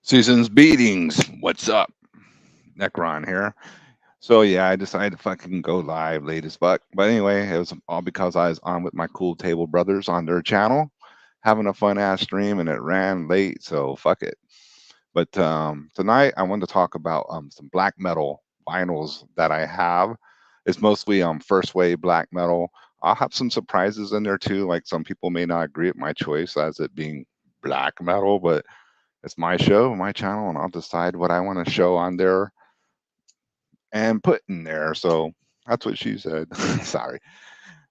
Season's beatings. What's up? Necron here. So yeah, I decided to fucking go live late as fuck. But anyway, it was all because I was on with my cool table brothers on their channel, having a fun ass stream, and it ran late. So fuck it. But tonight I wanted to talk about some black metal vinyls that I have. It's mostly first wave black metal. I'll have some surprises in there too. Like some people may not agree with my choice as it being black metal, but it's my show, my channel, and I'll decide what I want to show on there and put in there. So that's what she said. Sorry,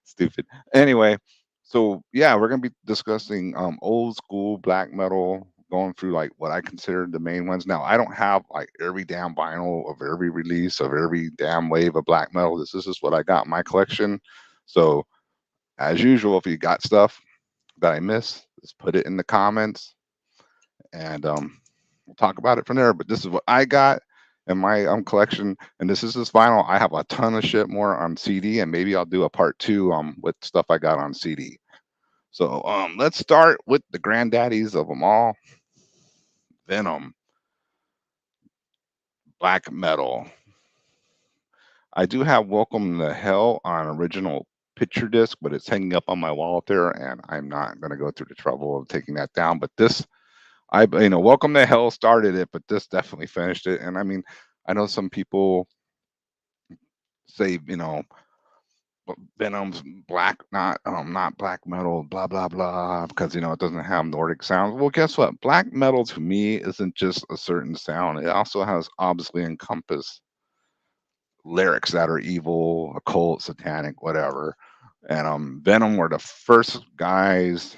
stupid. Anyway, so yeah, we're gonna be discussing old school black metal, going through like what I consider the main ones. Now, I don't have like every damn vinyl of every release of every damn wave of black metal. This is what I got in my collection. So as usual, if you got stuff that I miss, just put it in the comments and we'll talk about it from there. But this is what I got in my collection, and this is this vinyl. I have a ton of shit more on CD, and maybe I'll do a part two with stuff I got on CD. So let's start with the granddaddies of them all, Venom, black metal. I do have Welcome to Hell on original picture disc, but it's hanging up on my wall up there, and I'm not going to go through the trouble of taking that down. But this Welcome to Hell started it, but this definitely finished it. And I mean, I know some people say, Venom's black, not black metal, blah blah blah, because it doesn't have Nordic sounds. Well, guess what? Black metal to me isn't just a certain sound. It also has obviously encompass lyrics that are evil, occult, satanic, whatever. And Venom were the first guys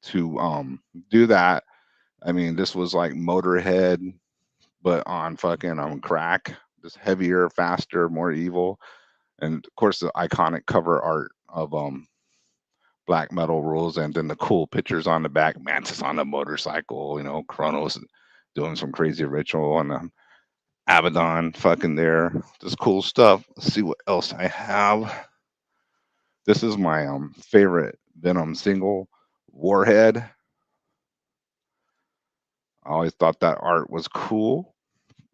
to do that. I mean, this was like Motorhead, but on fucking crack, just heavier, faster, more evil. And of course the iconic cover art of black metal rules, and then the cool pictures on the back, Mantis on a motorcycle, Kronos doing some crazy ritual, and Abaddon fucking there. Just cool stuff. Let's see what else I have. This is my favorite Venom single, Warhead. I always thought that art was cool.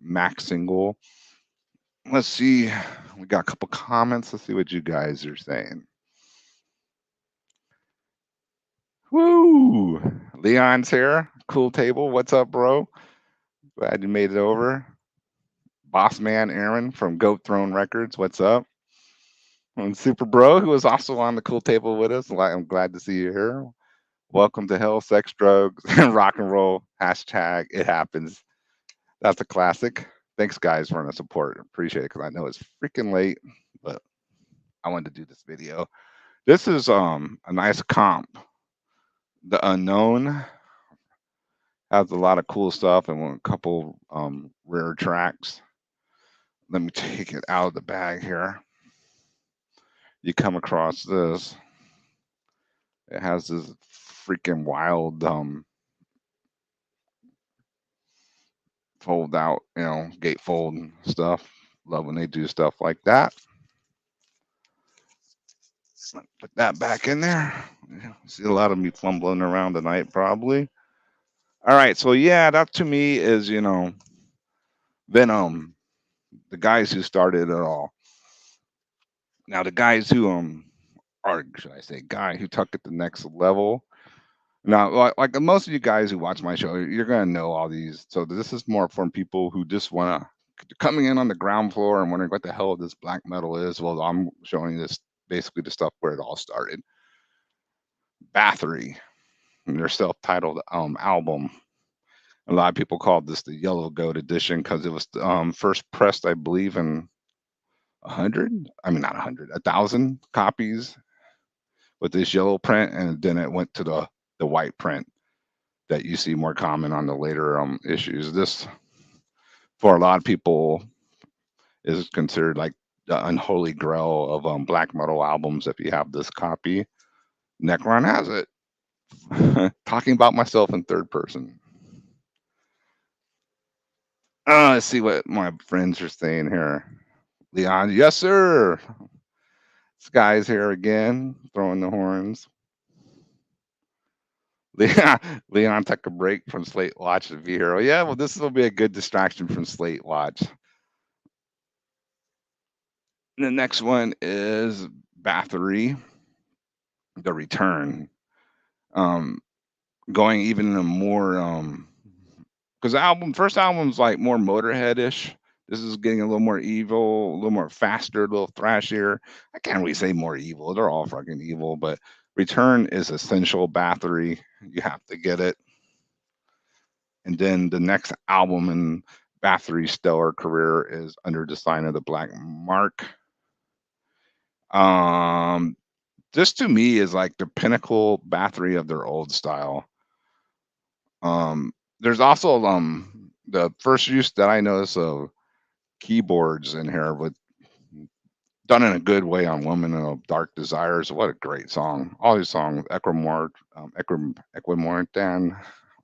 Max single. Let's see. We got a couple comments. Let's see what you guys are saying. Woo! Leon's here. Cool table. What's up, bro? Glad you made it over. Boss man Aaron from Goat Throne Records. What's up? And Super Bro, who was also on the cool table with us. I'm glad to see you here. Welcome to Hell, Sex, Drugs, and Rock and Roll. Hashtag It Happens. That's a classic. Thanks, guys, for the support. Appreciate it, because I know it's freaking late, but I wanted to do this video. This is a nice comp. The Unknown has a lot of cool stuff and a couple rare tracks. Let me take it out of the bag here. You come across this. It has this freaking wild fold out, gatefold and stuff. Love when they do stuff like that. Put that back in there. See a lot of me fumbling around tonight, probably. All right, so yeah, that to me is Venom, the guys who started it all. Now the guys who or should I say guy who took it the next level. Now, like most of you guys who watch my show, you're gonna know all these. So this is more from people who just wanna coming in on the ground floor and wondering what the hell this black metal is. Well, I'm showing this basically the stuff where it all started. Bathory, their self-titled album. A lot of people called this the Yellow Goat edition because it was first pressed, I believe, in 100. I mean, not 100, 1,000 copies with this yellow print, and then it went to the white print that you see more common on the later issues. This, for a lot of people, is considered like the unholy grail of black metal albums. If you have this copy, Necron has it. Talking about myself in third person. Let's see what my friends are saying here. Leon, yes, sir. This guy's here again, throwing the horns. Leon took a break from Slate Watch to be here. Oh, yeah, well, this will be a good distraction from Slate Watch. And the next one is Bathory, The Return. Um, Going even in a more because first album's like more Motorhead-ish. This is getting a little more evil, a little more faster, a little thrashier. I can't really say more evil. They're all fucking evil, but Return is essential Bathory. You have to get it. And then the next album in Bathory's stellar career is Under the Sign of the Black Mark. Um, this to me is like the pinnacle Bathory of their old style. There's also the first use that I notice of keyboards in here with done in a good way on Woman of Dark Desires. What a great song. All these songs, Equimortan.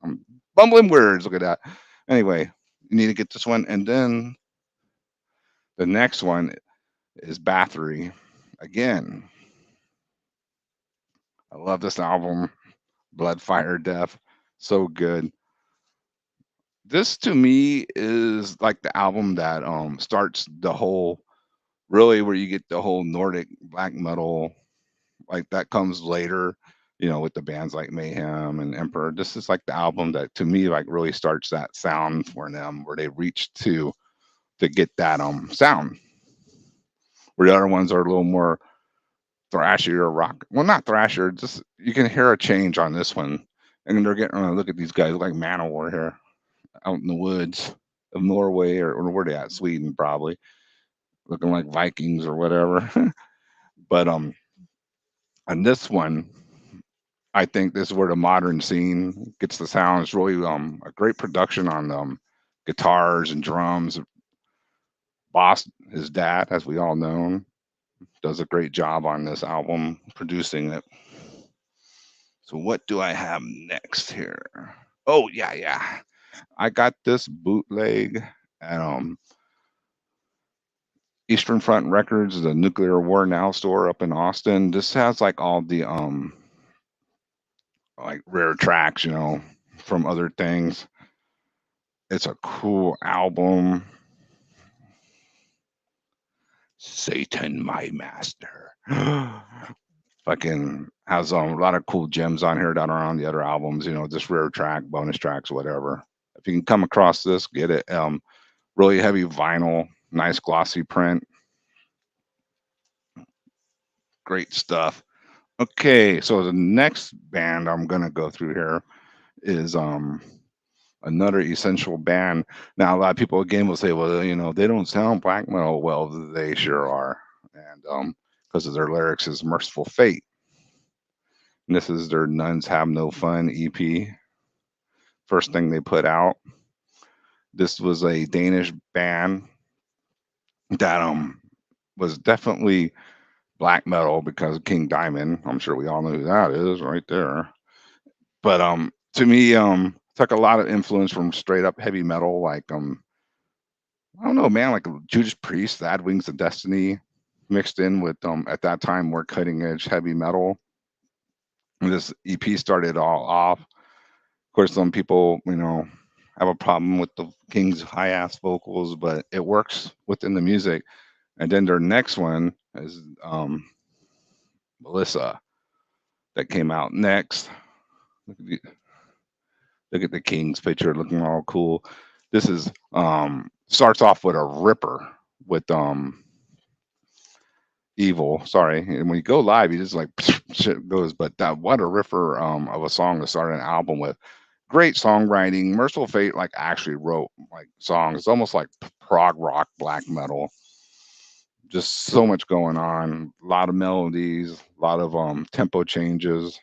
I'm bumbling words. Look at that. Anyway, you need to get this one. And then the next one is Bathory. Again, I love this album. Blood, Fire, Death. So good. This to me is like the album that starts the whole really where you get the whole Nordic black metal like that comes later, with the bands like Mayhem and Emperor. This is like the album that to me like really starts that sound for them where they reach to get that sound. Where the other ones are a little more thrashy or rock. Well, not thrasher, just you can hear a change on this one. And they're getting look at these guys like Manowar here out in the woods of Norway or where they at? Sweden probably. Looking like Vikings or whatever. But on this one, I think this is where the modern scene gets the sound. It's really a great production on guitars and drums. Boss, his dad, as we all know, does a great job on this album producing it. So what do I have next here? Oh yeah. I got this bootleg at Eastern Front Records, the Nuclear War Now store up in Austin. This has like all the like rare tracks, from other things. It's a cool album. Satan, my master. Fucking has a lot of cool gems on here that are on the other albums, just rare track, bonus tracks, whatever. If you can come across this, get it. Really heavy vinyl, nice glossy print. Great stuff. Okay, so the next band I'm gonna go through here is another essential band. Now, a lot of people again will say, well, they don't sound black metal. Well, they sure are, and because of their lyrics is Mercyful Fate. And this is their Nuns Have No Fun EP. First thing they put out. This was a Danish band that was definitely black metal because of King Diamond. I'm sure we all know who that is right there. But to me, took a lot of influence from straight up heavy metal, like I don't know, man, like Judas Priest, Ad Wings of Destiny, mixed in with at that time more cutting edge heavy metal. And this EP started all off. Of course, some people, have a problem with the King's high ass vocals, but it works within the music. And then their next one is Melissa that came out next. Look at the King's picture looking all cool. This is starts off with a ripper with Evil. Sorry. And when you go live, you just like shit goes, but that what a ripper of a song to start an album with. Great songwriting. Merciful Fate like actually wrote like songs. It's almost like prog rock black metal. Just so much going on. A lot of melodies, a lot of tempo changes.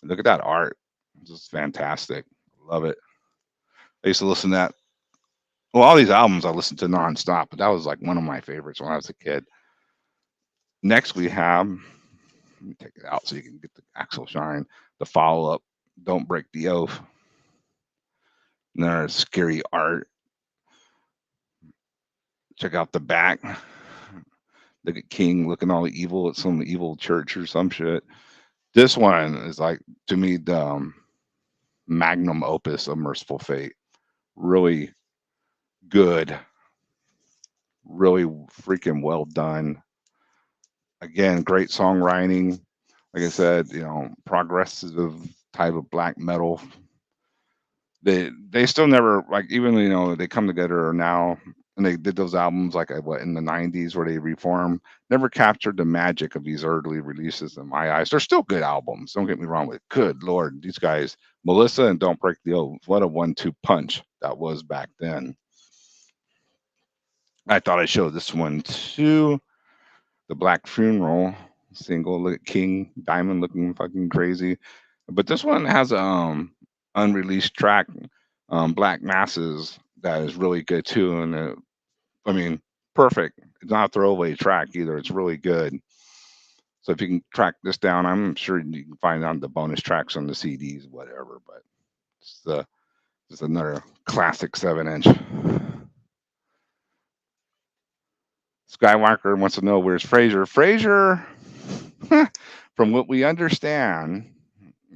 Look at that art. Just fantastic. Love it. I used to listen to that. Well, all these albums I listened to nonstop, but that was like one of my favorites when I was a kid. Next, we have, let me take it out so you can get the actual shine. The follow up, Don't Break the Oath. And there's scary art. Check out the back. Look at King looking all evil at some evil church or some shit. This one is like, to me, the magnum opus of Merciful Fate. Really good, really freaking well done. Again, great songwriting. Like I said, progressive type of black metal. They still never, like, even they come together now, and they did those albums like what, in the '90s, where they reformed. Never captured the magic of these early releases in my eyes. They're still good albums. Don't get me wrong. With good lord, these guys, Melissa and Don't Break the Oath, what a 1-2 punch that was back then. I thought I showed this one too. The Black Funeral single, King Diamond, looking fucking crazy. But this one has a unreleased track, Black Masses, that is really good too. And I mean, perfect. It's not a throwaway track either. It's really good. So if you can track this down, I'm sure you can find out the bonus tracks on the CDs, whatever. But it's it's another classic 7-inch. Skywalker wants to know, where's Fraser. Fraser, from what we understand,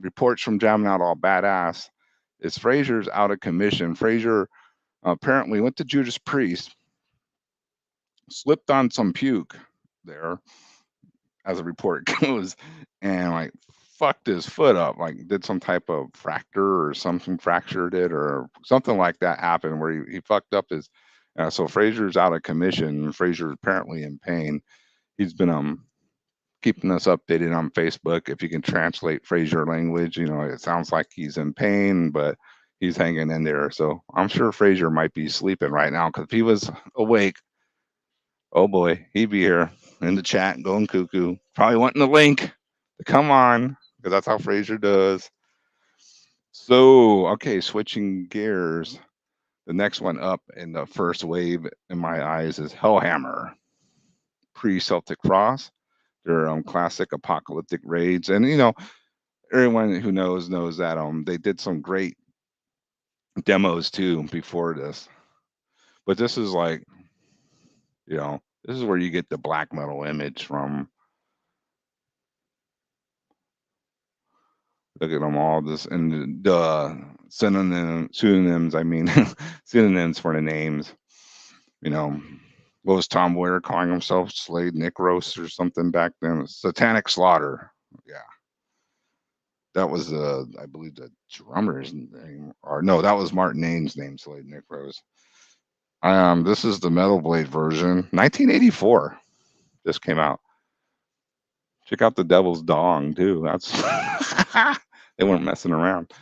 reports from Jamming Out All Badass, is Fraser's out of commission. Fraser apparently went to Judas Priest, slipped on some puke there, as a report goes, and like fucked his foot up, like did some type of fracture or something, fractured it or something like that happened where he fucked up his. So Fraser's out of commission. Fraser's apparently in pain. He's been keeping us updated on Facebook. If you can translate Fraser language, it sounds like he's in pain, but he's hanging in there. So I'm sure Fraser might be sleeping right now, because if he was awake, oh boy, he'd be here in the chat going cuckoo, probably wanting the link to come on, because that's how Fraser does. So, okay, switching gears. The next one up in the first wave in my eyes is Hellhammer, pre-Celtic Frost. They're classic apocalyptic raids, and everyone who knows that they did some great demos too before this. But this is like, this is where you get the black metal image from. Look at them all, this and the pseudonyms. I mean, synonyms for the names. What was Tom Ware calling himself? Slade Necros or something back then? Satanic Slaughter. Yeah, that was I believe the drummer's name, or no, that was Martin Ain's name. Slade Necros. This is the Metal Blade version, 1984. This came out. Check out the Devil's Dong too. That's they weren't messing around.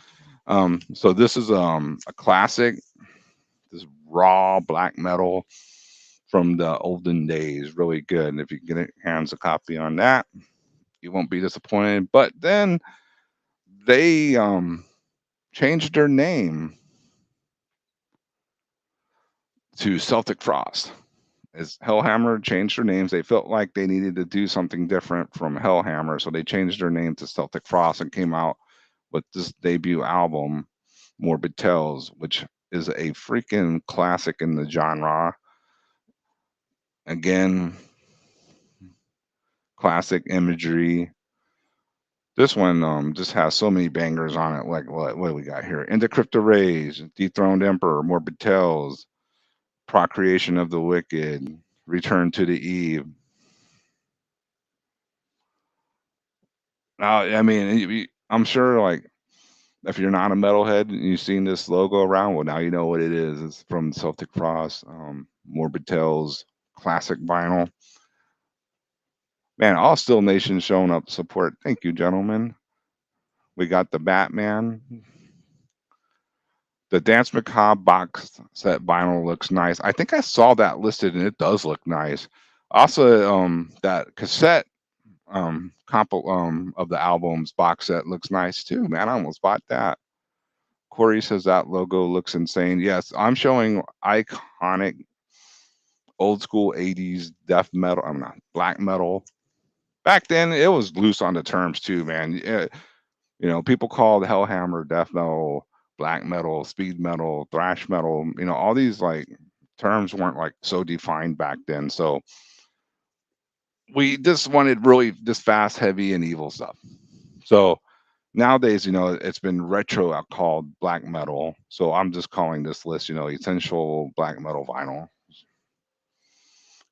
So this is a classic, this raw black metal from the olden days, really good. And if you can get hands a copy on that, you won't be disappointed. But then they changed their name to Celtic Frost. As Hellhammer changed their names, they felt like they needed to do something different from Hellhammer, so they changed their name to Celtic Frost and came out with this debut album, Morbid Tales, which is a freaking classic in the genre. Again, classic imagery. This one just has so many bangers on it. Like, what do we got here? Into Crypto Rays, Dethroned Emperor, Morbid Tales, Procreation of the Wicked, Return to the Eve. Now, I mean, I'm sure, like, if you're not a metalhead and you've seen this logo around, well, now you know what it is. It's from Celtic Frost, Morbid Tales, classic vinyl. Man, all Still Nations showing up support. Thank you, gentlemen. We got the Batman. The Dance Macabre box set vinyl looks nice. I think I saw that listed, and it does look nice. Also, that cassette comp of the album's box set looks nice too. Man, I almost bought that. Corey says that logo looks insane. Yes, I'm showing iconic old school 80s death metal. I'm not black metal. Back then, it was loose on the terms too, man. People called Hellhammer death metal, black metal, speed metal, thrash metal. All these like terms weren't like so defined back then. So we just wanted really this fast, heavy, and evil stuff. So nowadays, it's been retro called black metal. So I'm just calling this list, essential black metal vinyl.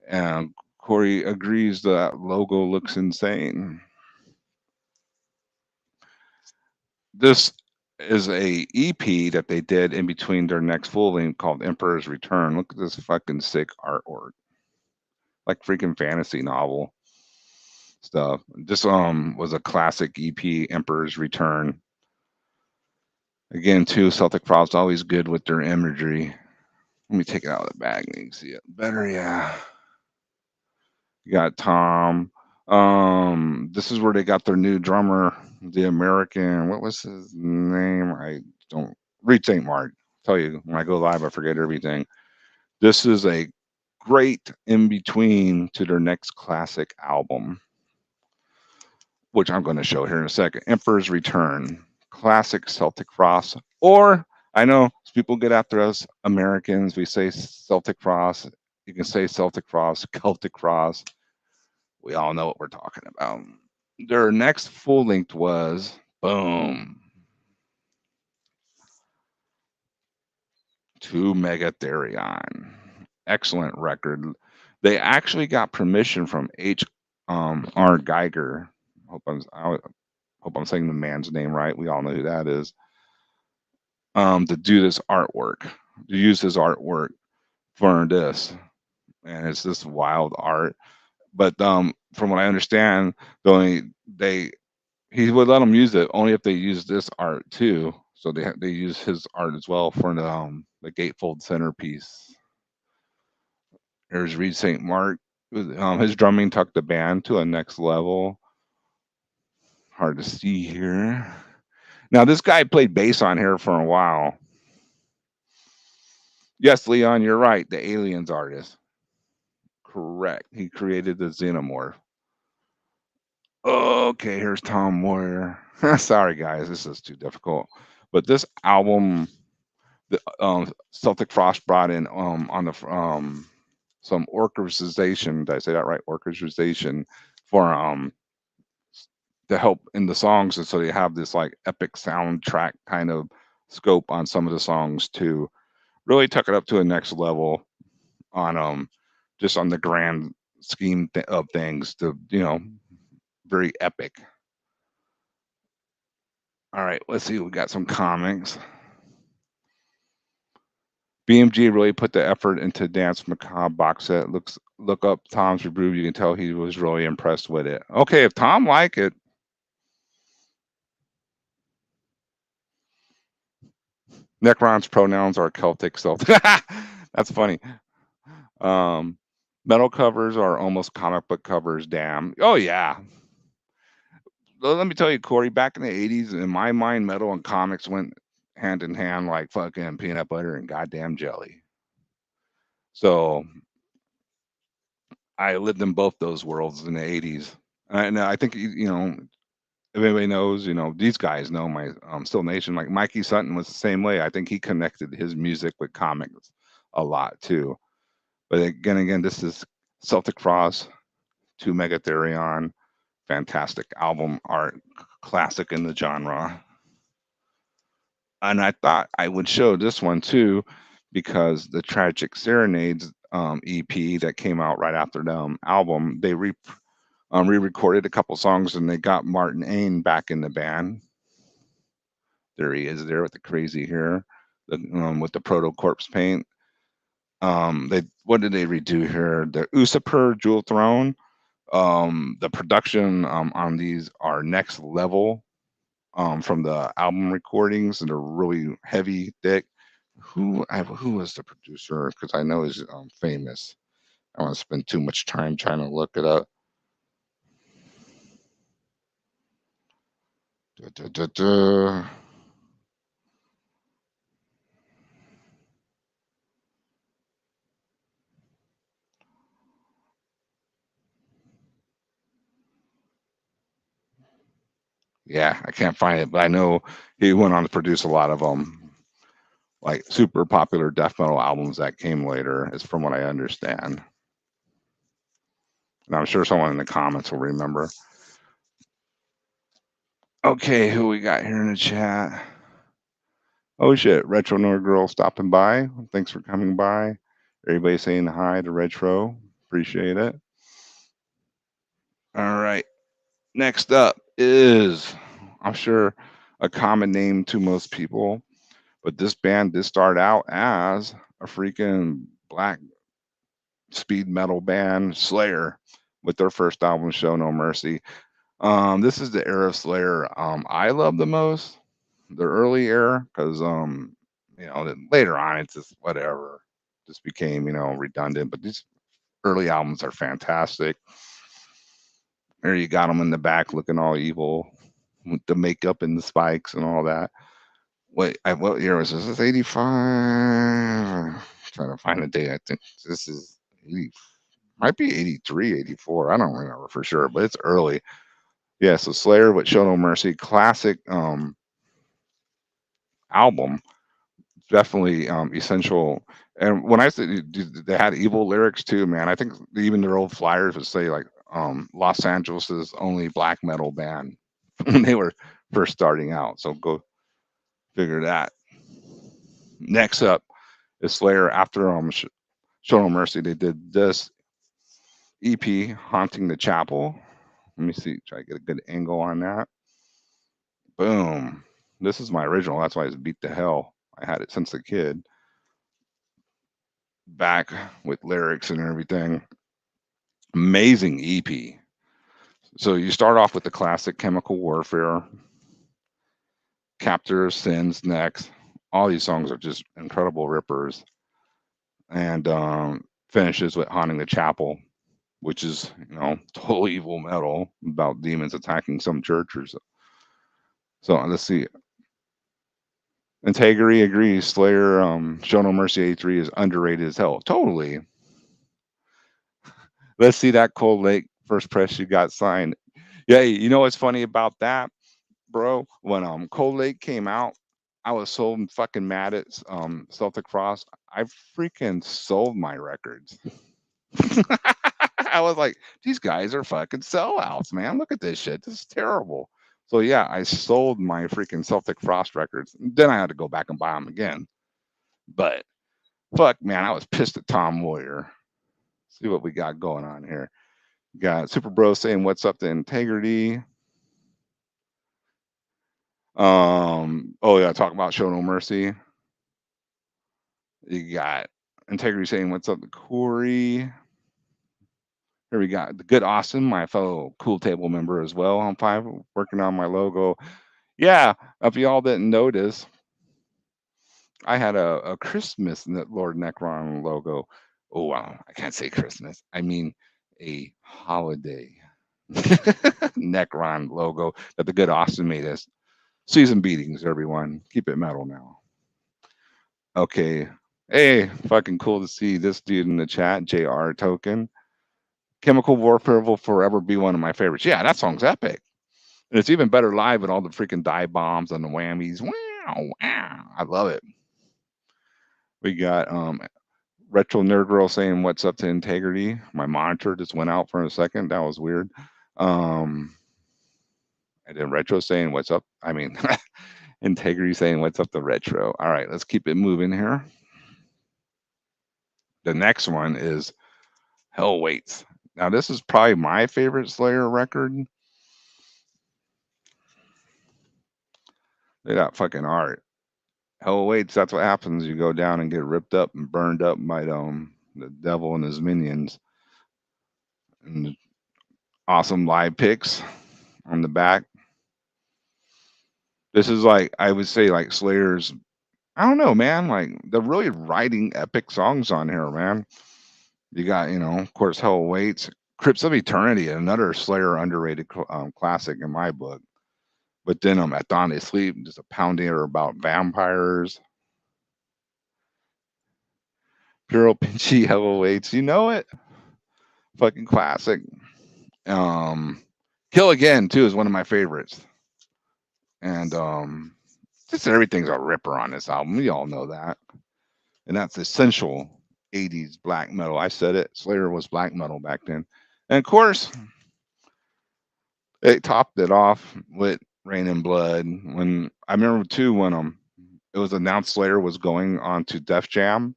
And Corey agrees that logo looks insane. This is a EP that they did in between their next full length called Emperor's Return. Look at this fucking sick artwork, like freaking fantasy novel stuff. This was a classic EP, Emperor's Return. Again, too, Celtic Frost always good with their imagery. Let me take it out of the bag and you can see it better. Yeah, you got Tom. This is where they got their new drummer, the American. What was his name? I don't. Reed St. Mark. Tell you, when I go live, I forget everything. This is a great in between to their next classic album, which I'm going to show here in a second. Emperor's Return, classic Celtic Frost. Or I know people get after us Americans. We say Celtic Frost. You can say Celtic Frost, Celtic Frost. We all know what we're talking about. Their next full length was boom. To Megatherion. Excellent record. They actually got permission from R. Geiger. I hope I'm saying the man's name right. We all know who that is. To do this artwork, to use his artwork for this, and it's this wild art. But from what I understand, he would let them use it only if they use this art too. So they use his art as well for the gatefold centerpiece. There's Reed St. Mark. His drumming took the band to a next level. Hard to see here. Now this guy played bass on here for a while. Yes, Leon, you're right. The Aliens artist. Correct. He created the Xenomorph. Okay, here's Tom Moyer. Sorry, guys, this is too difficult. But this album, the Celtic Frost brought in on the some orchestration. Did I say that right? Orchestration for to help in the songs, and so they have this like epic soundtrack kind of scope on some of the songs too. Really took it up to a next level on just on the grand scheme of things. To very epic. All right, let's see. We got some comics. BMG really put the effort into Dance Macabre box set. Look up Tom's review. You can tell he was really impressed with it. Okay, if Tom liked it. Necron's pronouns are Celtic. That's funny. Metal covers are almost comic book covers. Damn. Oh yeah. Let me tell you, Corey. Back in the '80s, in my mind, metal and comics went hand in hand like fucking peanut butter and goddamn jelly. So I lived in both those worlds in the '80s, and I think if anybody knows, these guys know my Still Nation. Like Mikey Sutton was the same way. I think he connected his music with comics a lot too. But again, this is Celtic Frost to Megatherion. Fantastic album art, classic in the genre. And I thought I would show this one too, because the Tragic Serenades EP that came out right after the album, they re-recorded a couple songs and they got Martin Ain back in the band. There he is there with the crazy hair, with the proto corpse paint. What did they redo here? The Usurper Jewel Throne. The production on these are next level from the album recordings, and they're really heavy, thick. Who was the producer? Because I know he's famous. I don't want to spend too much time trying to look it up. Da, da, da. Yeah, I can't find it, but I know he went on to produce a lot of them, like super popular death metal albums that came later, is from what I understand. And I'm sure someone in the comments will remember. Okay, who we got here in the chat? Oh shit, Retro Nerd Girl stopping by. Thanks for coming by. Everybody saying hi to Retro. Appreciate it. All right. Next up is, I'm sure, a common name to most people, but this band did start out as a freaking black speed metal band, Slayer, with their first album, Show No Mercy. This is the era of Slayer I love the most, the early era, because then later on it's just whatever, just became redundant. But these early albums are fantastic. There you got them in the back looking all evil with the makeup and the spikes and all that. What year was this? This is 85. Trying to find a date. I think this is 80, might be 83, 84. I don't remember for sure, but it's early. Yeah, so Slayer with Show No Mercy, classic album, definitely essential. And when I say they had evil lyrics too, man, I think even their old flyers would say like Los Angeles's only black metal band when they were first starting out. So go figure that. Next up is Slayer. After Show No Mercy, they did this EP, Haunting the Chapel. Let me see, try to get a good angle on that. Boom. This is my original. That's why it's beat to hell. I had it since a kid. Back with lyrics and everything. Amazing EP. So you start off with the classic Chemical Warfare, Captor of Sins next. All these songs are just incredible rippers. And finishes with Haunting the Chapel, which is, total evil metal about demons attacking some church or so. So let's see. Integrity agrees. Slayer, Show No Mercy 83 is underrated as hell. Totally. Let's see that Cold Lake first press you got signed. Yeah, you know what's funny about that, bro? When Cold Lake came out, I was so fucking mad at Celtic Frost. I freaking sold my records. I was like, these guys are fucking sellouts, man. Look at this shit. This is terrible. So yeah, I sold my freaking Celtic Frost records. Then I had to go back and buy them again. But fuck, man, I was pissed at Tom Warrior. See what we got going on here. Got Super Bro saying what's up to Integrity. Oh yeah, talk about Show No Mercy. You got Integrity saying what's up to Corey. Here we got the good Austin, my fellow Cool Table member as well. I'm fine working on my logo. Yeah, if y'all didn't notice, I had a Christmas Lord Necron logo. Oh wow, I can't say Christmas. I mean a holiday Necron logo that the good Austin made us. Season beatings, everyone. Keep it metal now. Okay. Hey, fucking cool to see this dude in the chat, JR Token. Chemical Warfare will forever be one of my favorites. Yeah, that song's epic. And it's even better live with all the freaking dive bombs and the whammies. Wow, wow. I love it. We got Retro Nerd Girl saying what's up to Integrity. My monitor just went out for a second. That was weird. And then Retro saying what's up. I mean, Integrity saying what's up to Retro. All right, let's keep it moving here. The next one is Hell Waits. Now, this is probably my favorite Slayer record. They got fucking art. Hell Waits, that's what happens. You go down and get ripped up and burned up by the devil and his minions. And awesome live pics on the back. This is like, I would say, like Slayer's, I don't know, man. Like, they're really writing epic songs on here, man. You got, of course, Hell Waits, Crypts of Eternity, another Slayer underrated classic in my book. But then At Dawn They Sleep, just a pounding about vampires. Puro Pinchy, Hell Waits, you know it. Fucking classic. Kill Again, too, is one of my favorites. And just everything's a ripper on this album. We all know that. And that's essential 80s black metal. I said it. Slayer was black metal back then. And of course, they topped it off with Rain and Blood. When I remember too when it was announced Slayer was going on to Def Jam,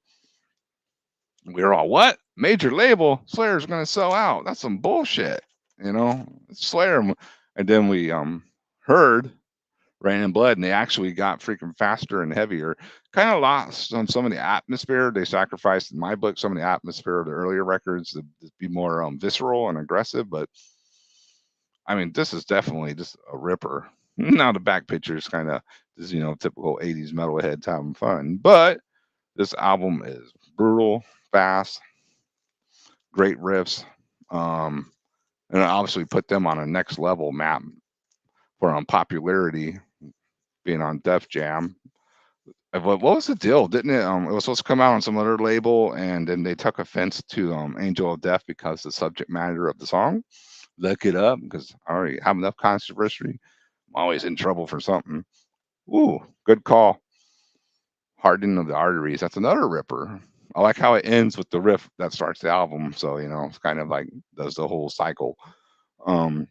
we were all, what? Major label? Slayer's gonna sell out. That's some bullshit. You know, it's Slayer. And then we heard Rain and Blood, and they actually got freaking faster and heavier. Kind of lost on some of the atmosphere. They sacrificed, in my book, some of the atmosphere of the earlier records to be more visceral and aggressive. But I mean, this is definitely just a ripper. Now the back picture is kind of this, typical '80s metalheads having fun. But this album is brutal, fast, great riffs, and it obviously put them on a next level map for popularity, being on Def Jam. What was the deal? Didn't it? It was supposed to come out on some other label, and then they took offense to Angel of Death because the subject matter of the song. Look it up because I already have enough controversy. I'm always in trouble for something. Ooh, good call. Hardening of the Arteries. That's another ripper. I like how it ends with the riff that starts the album. So, it's kind of like does the whole cycle. Um,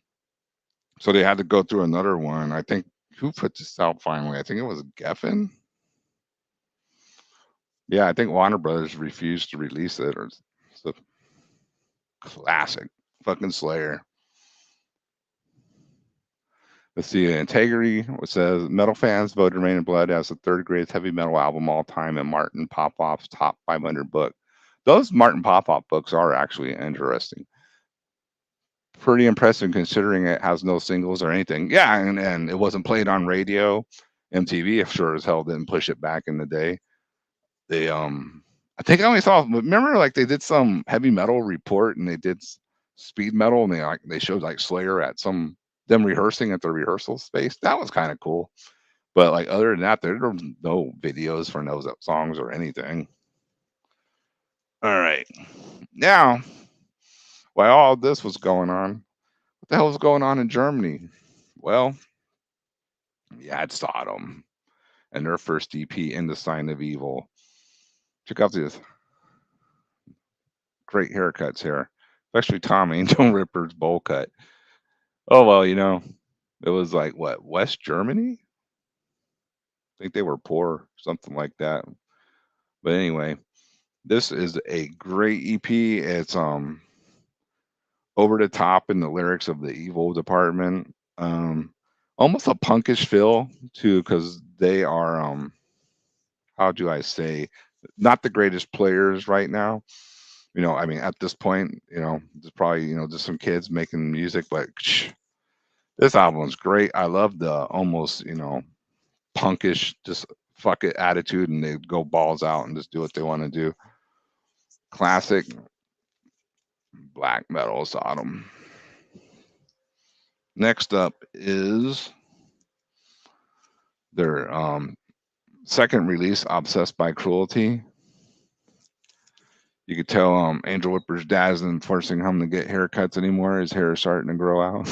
so they had to go through another one. I think who put this out finally? I think it was Geffen. Yeah, I think Warner Brothers refused to release it. Or it's a classic, fucking Slayer. Let's see, Integrity, which says metal fans voted Rain and Blood as the third greatest heavy metal album all time in Martin Popoff's top 500 book. Those Martin Popoff books are actually interesting. Pretty impressive considering it has no singles or anything. Yeah, and it wasn't played on radio. MTV, if sure as hell didn't push it back in the day. They I think I only saw, remember, like they did some heavy metal report and they did speed metal, and they showed like Slayer at them rehearsing at the rehearsal space. That was kind of cool. But like other than that, there were no videos for those songs or anything. All right. Now, while all this was going on, what the hell was going on in Germany? Well, yeah, it's Sodom and their first EP, In the Sign of Evil. Check out these great haircuts here, especially Tom Angel Ripper's bowl cut. Oh well, it was like what, West Germany? I think they were poor, something like that. But anyway, this is a great EP. It's over the top in the lyrics of the Evil Department. Almost a punkish feel too, because they are how do I say, not the greatest players right now. I mean, at this point, there's probably just some kids making music, but this album is great. I love the almost punkish, just fuck it attitude, and they go balls out and just do what they want to do. Classic black metal Sodom. Next up is their second release, Obsessed by Cruelty. You could tell Angel Whipper's dad isn't forcing him to get haircuts anymore. His hair is starting to grow out.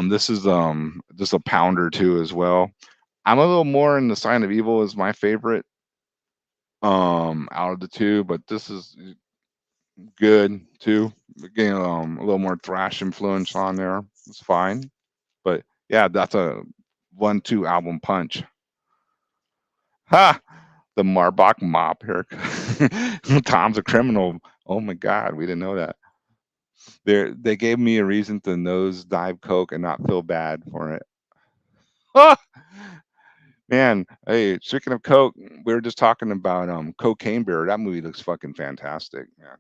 This is just a pounder too as well. I'm a little more in the Sign of Evil is my favorite out of the two, but this is good too. Again, a little more thrash influence on there. It's fine. But yeah, that's a 1-2 album punch. Ha! The Marbach mop haircut. Tom's a criminal. Oh my God, we didn't know that. They gave me a reason to nose dive coke and not feel bad for it. Ah! Man, hey, speaking of coke, we were just talking about Cocaine Bear. That movie looks fucking fantastic, man.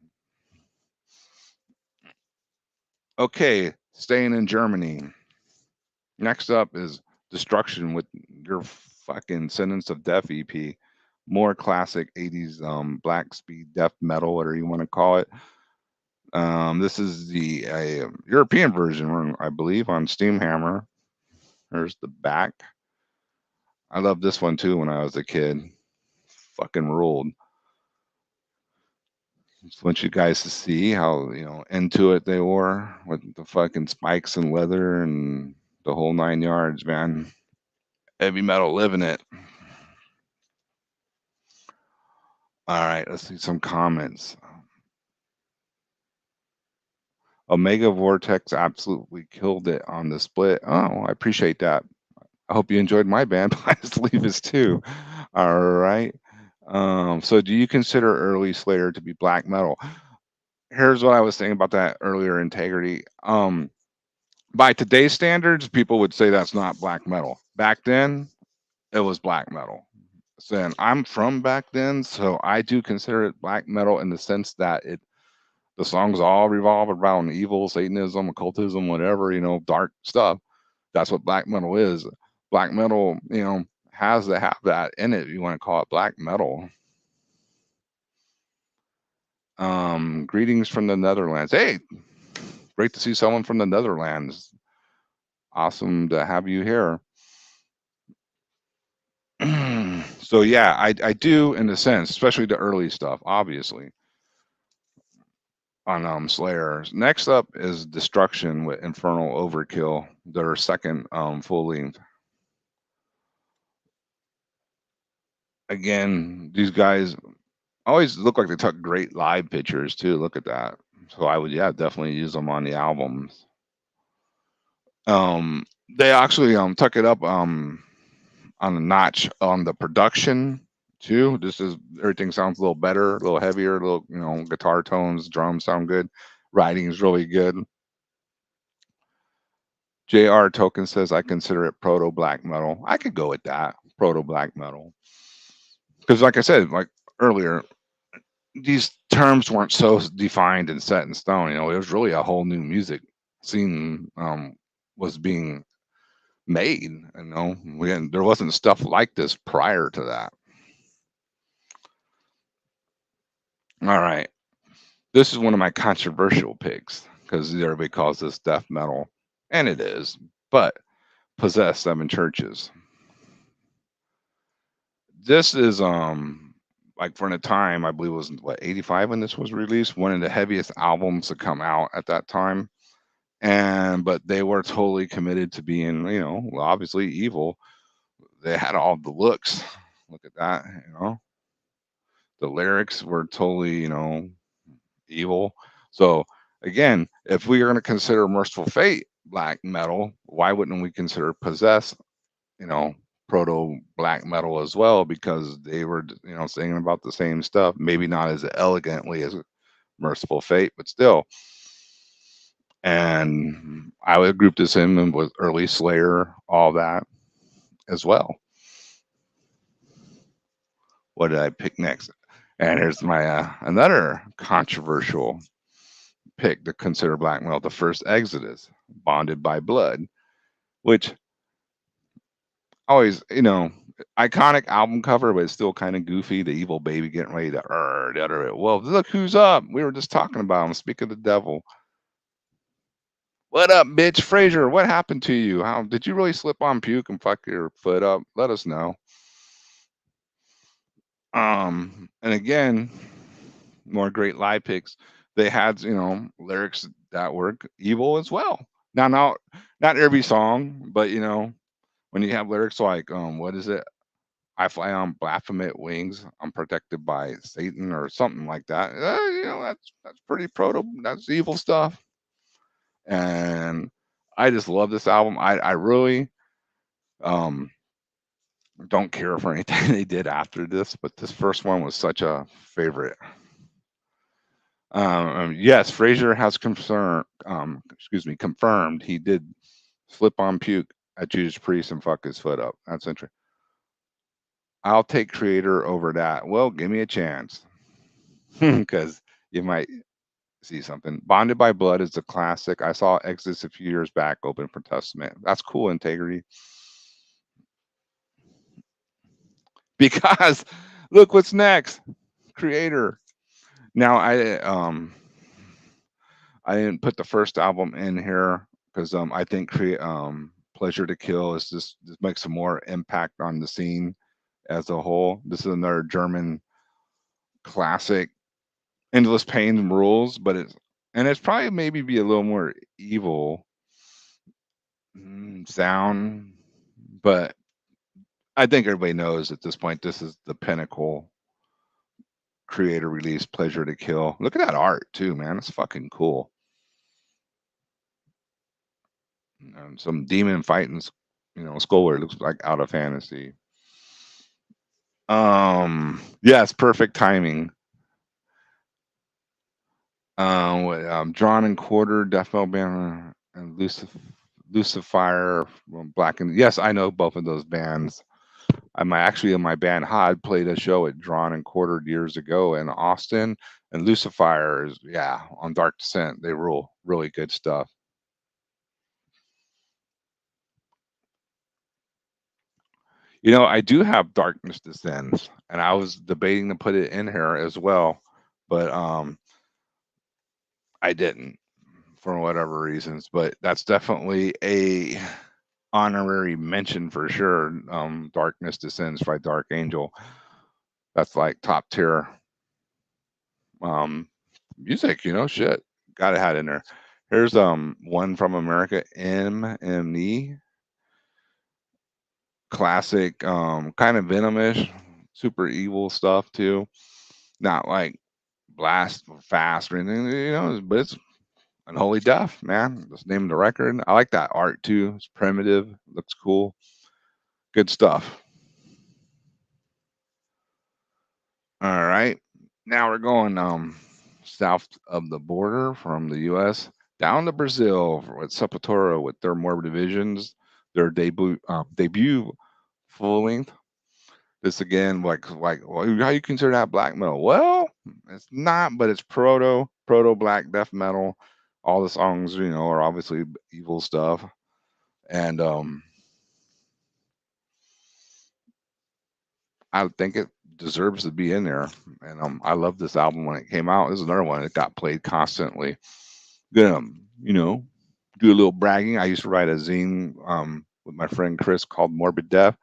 Okay, staying in Germany. Next up is Destruction with your fucking Sentence of Death EP. More classic 80s black speed death metal, whatever you want to call it. This is the European version, I believe, on Steamhammer. There's the back. I loved this one too when I was a kid. Fucking ruled. Just want you guys to see how into it they were with the fucking spikes and leather and the whole 9 yards, man. Heavy metal living it. All right, let's see some comments. Omega Vortex absolutely killed it on the split. Oh, I appreciate that. I hope you enjoyed my band. Please leave us too. All right. So do you consider early Slayer to be black metal? Here's what I was saying about that earlier, Integrity. By today's standards, people would say that's not black metal. Back then, it was black metal. So, and I'm from back then, so I do consider it black metal in the sense that the songs all revolve around evil, Satanism, occultism, whatever, dark stuff. That's what black metal is. Black metal, has to have that in it. You want to call it black metal. Greetings from the Netherlands. Hey, great to see someone from the Netherlands. Awesome to have you here. So yeah, I do in a sense, especially the early stuff, obviously. On Slayer. Next up is Destruction with Infernal Overkill, their second full length. Again, these guys always look like they took great live pictures too. Look at that. So I would definitely use them on the albums. They actually took it up on a notch on the production too. This is everything sounds a little better, a little heavier, a little guitar tones, drums sound good, writing is really good. JR Token says I consider it proto black metal. I could go with that, proto black metal, because like I said, like earlier, these terms weren't so defined and set in stone. It was really a whole new music scene was being made. There wasn't stuff like this prior to that. All right, this is one of my controversial picks because everybody calls this death metal, and it is. But Possess Seven Churches. This is like for the time, I believe it was what 85 when this was released, one of the heaviest albums to come out at that time. But they were totally committed to being, obviously evil. They had all the looks. Look at that. The lyrics were totally, evil. So again, if we are going to consider Mercyful Fate black metal, why wouldn't we consider Possess, proto black metal as well? Because they were, singing about the same stuff, maybe not as elegantly as Mercyful Fate, but still. And I would group this in with early Slayer, all that as well. What did I pick next? And here's my another controversial pick to consider black metal, the first Exodus, Bonded by Blood, which always, iconic album cover, but it's still kind of goofy. The evil baby getting ready to utter it. Well, look who's up. We were just talking about him. Speak of the devil. What up, bitch? Frazier, what happened to you? How did you really slip on puke and fuck your foot up? Let us know. And again, more great live picks. They had, lyrics that were evil as well. Now, not every song, but when you have lyrics like, what is it? I fly on Baphomet wings. I'm protected by Satan or something like that. That's pretty proto. That's evil stuff. And I just love this album. I really don't care for anything they did after this, but this first one was such a favorite. Yes, Frazier has confirmed he did slip on puke at Judas Priest and fuck his foot up. That's interesting. I'll take Kreator over that. Well, give me a chance, because you might see something. Bonded by Blood is a classic. I saw Exodus a few years back open for Testament. That's cool, Integrity. Because look what's next. Kreator. Now I didn't put the first album in here because I think Pleasure to Kill is just makes a more impact on the scene as a whole. This is another German classic. Endless Pain rules, but it's probably maybe be a little more evil sound, but I think everybody knows at this point this is the pinnacle Kreator release, Pleasure to Kill. Look at that art too, man. It's fucking cool. some demon fighting, Skullward looks like out of fantasy. Yes, perfect timing. Drawn and Quarter, Death Metal Band, and Lucifer, Black and yes, I know both of those bands. I'm actually in my band Hod played a show at Drawn and Quartered years ago in Austin, and Lucifer is on Dark Descent. They rule, really good stuff. I do have Darkness Descends, and I was debating to put it in here as well, but I didn't for whatever reasons. But that's definitely a honorary mention for sure. Darkness Descends by Dark Angel. That's like top tier music, shit. Gotta have it in there. Here's one from America, MME. Classic, kind of venomish, super evil stuff too. Not like blast fast or anything, but it's Unholy Death, man. Just name the record. I like that art too. It's primitive, looks cool. Good stuff. All right. Now we're going south of the border from the US down to Brazil with Sepultura with their Morbid Visions, their debut full length. This again, well, how you consider that black metal? Well, it's not, but it's proto black death metal. All the songs, are obviously evil stuff, and I think it deserves to be in there. And I love this album when it came out. This is another one that got played constantly. Gonna, do a little bragging. I used to write a zine with my friend Chris called Morbid Death,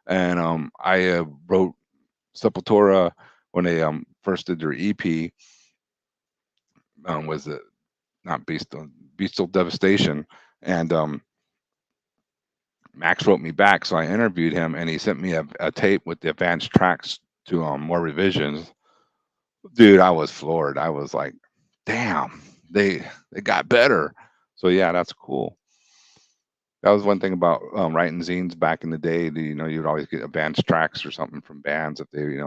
and I wrote Sepultura when they first did their EP. Was it not Bestial Devastation? And Max wrote me back, so I interviewed him, and he sent me a tape with the advanced tracks to more revisions. Dude, I was floored. I was like, damn, they got better. So yeah, that's cool. That was one thing about writing zines back in the day. You'd always get advanced tracks or something from bands that they,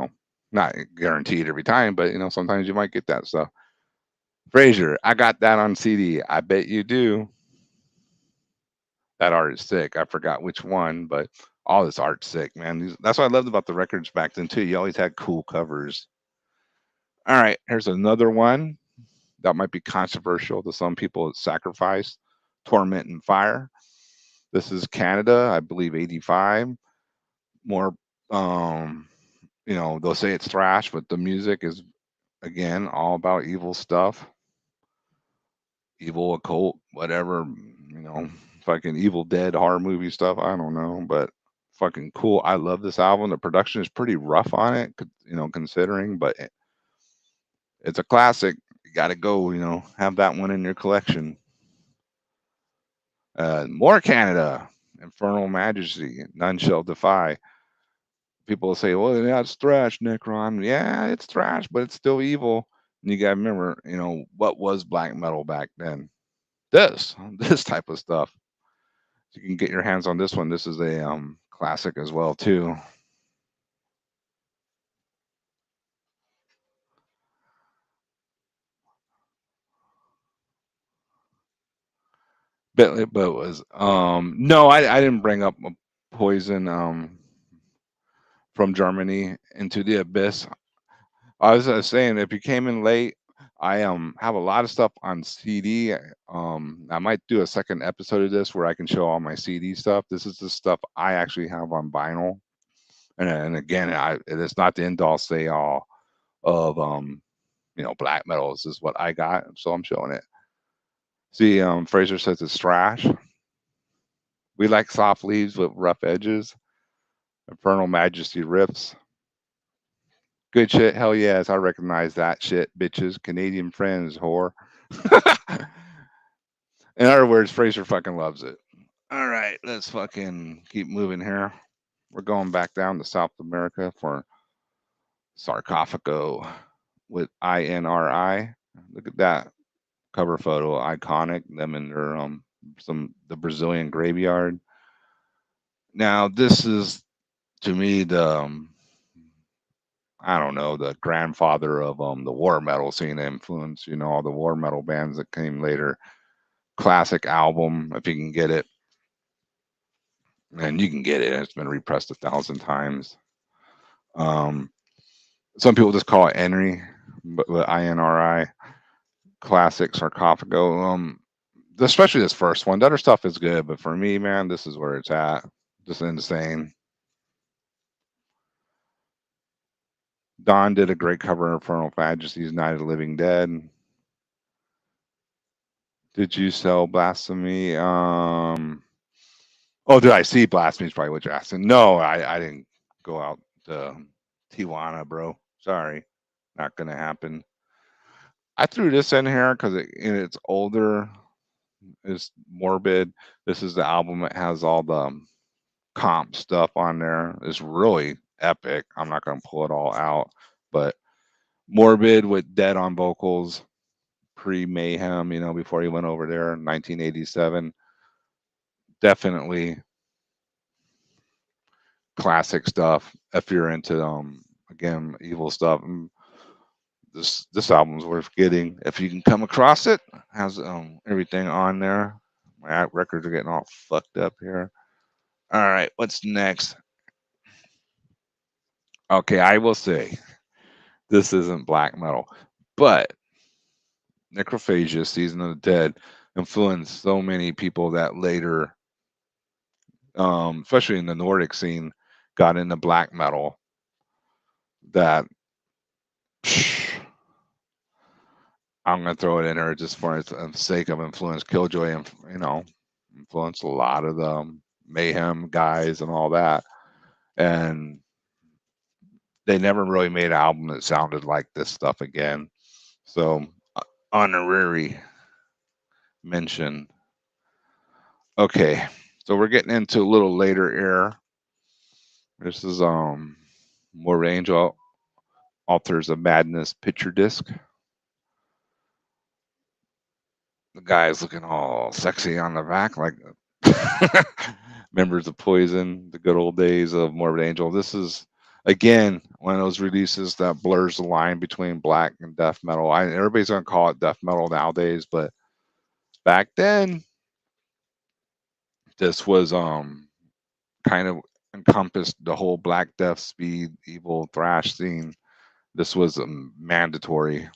not guaranteed every time, but sometimes you might get that stuff. Fraser, I got that on CD. I bet you do. That art is sick. I forgot which one, but all this art's sick, man. That's what I loved about the records back then too. You always had cool covers. All right, here's another one that might be controversial to some people. It's Sacrifice, Torment and Fire. This is Canada, I believe 85. More, they'll say it's thrash, but the music is again all about evil stuff, evil occult, whatever, fucking Evil Dead horror movie stuff. I don't know, but fucking cool. I love this album. The production is pretty rough on it, considering, but it's a classic. You got to go, have that one in your collection. More Canada, Infernal Majesty, None Shall Defy. People say, well, yeah, it's thrash, Necron. Yeah, it's thrash, but it's still evil. And you got to remember, what was black metal back then? This type of stuff. You can get your hands on this one. This is a classic as well too. But it was no, I didn't bring up Poison from Germany Into the Abyss. I was saying if you came in late, I have a lot of stuff on CD. I might do a second episode of this where I can show all my CD stuff. This is the stuff I actually have on vinyl. And again, it is not the end all say all of black metal. This is what I got, so I'm showing it. See, Fraser says it's trash. We like soft leaves with rough edges. Infernal Majesty riffs. Good shit. Hell yes, I recognize that shit, bitches. Canadian friends, whore. In other words, Fraser fucking loves it. All right, let's fucking keep moving here. We're going back down to South America for Sarcophago with INRI. Look at that cover photo, iconic. Them in their the Brazilian Graveyard. Now this is to me the I don't know, the grandfather of the war metal scene influence. You know, all the war metal bands that came later. Classic album if you can get it, and you can get it. It's been repressed 1,000 times. Um, some people just call it Henry, but INRI. Classic Sarcophago. Especially this first one. The other stuff is good, but for me, man, this is where it's at. Just insane. Don did a great cover of Infernal Majesty's Night of the Living Dead. Did you sell Blasphemy? Oh, did I see Blasphemy? Is probably what you're asking. No, I didn't go out to Tijuana, bro. Sorry, not gonna happen. I threw this in here because it's older. It's Morbid. This is the album that has all the comp stuff on there. It's really epic. I'm not gonna pull it all out, but Morbid with Dead on vocals, pre-Mayhem, you know, before he went over there in 1987. Definitely classic stuff if you're into again evil stuff. This album's worth getting if you can come across it. Has everything on there. My records are getting all fucked up here. All right, what's next? Okay, I will say this isn't black metal, but Necrophagia, Season of the Dead, influenced so many people that later, especially in the Nordic scene, got into black metal. That I'm gonna throw it in there just for the sake of influence. Killjoy, and influenced a lot of the Mayhem guys and all that, and they never really made an album that sounded like this stuff again. So honorary mention. Okay, so we're getting into a little later era. This is Morbid Angel, Authors of Madness picture disc. The guy's looking all sexy on the back, like members of Poison, the good old days of Morbid Angel. This is again one of those releases that blurs the line between black and death metal. Everybody's gonna call it death metal nowadays, but back then this was kind of encompassed the whole black death, speed, evil, thrash scene. This was mandatory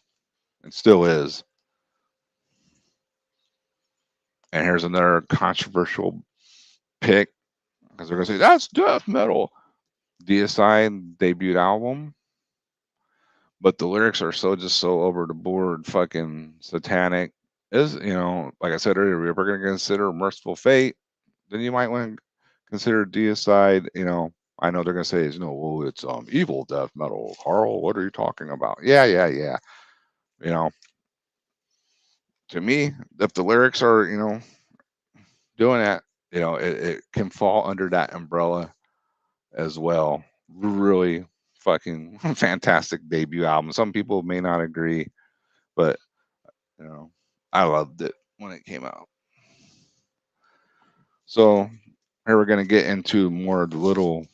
and still is. And here's another controversial pick because they're gonna say that's death metal. Deicide debut album, but the lyrics are so over the board, fucking satanic. Is like I said earlier, if we're gonna consider Mercyful Fate, then you might want to consider Deicide. I know they're gonna say, well, it's evil death metal. Carl, what are you talking about? Yeah. You know, to me, if the lyrics are doing that, it can fall under that umbrella as well. Really fucking fantastic debut album. Some people may not agree, but I loved it when it came out. So here we're gonna get into more little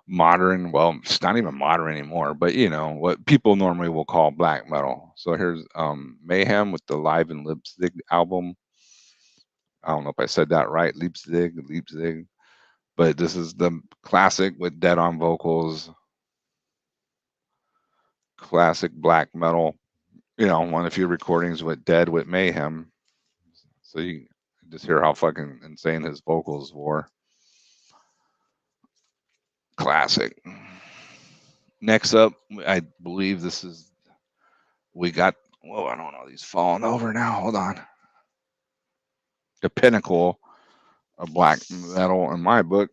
modern. Well, it's not even modern anymore, but what people normally will call black metal. So here's Mayhem with the Live in Leipzig album. I don't know if I said that right, Leipzig. But this is the classic with Dead on vocals, classic black metal. One of a few recordings with Dead with Mayhem. So you just hear how fucking insane his vocals were. Classic. Next up, I believe we got, whoa, I don't know, these falling over now. Hold on. The pinnacle of black metal in my book,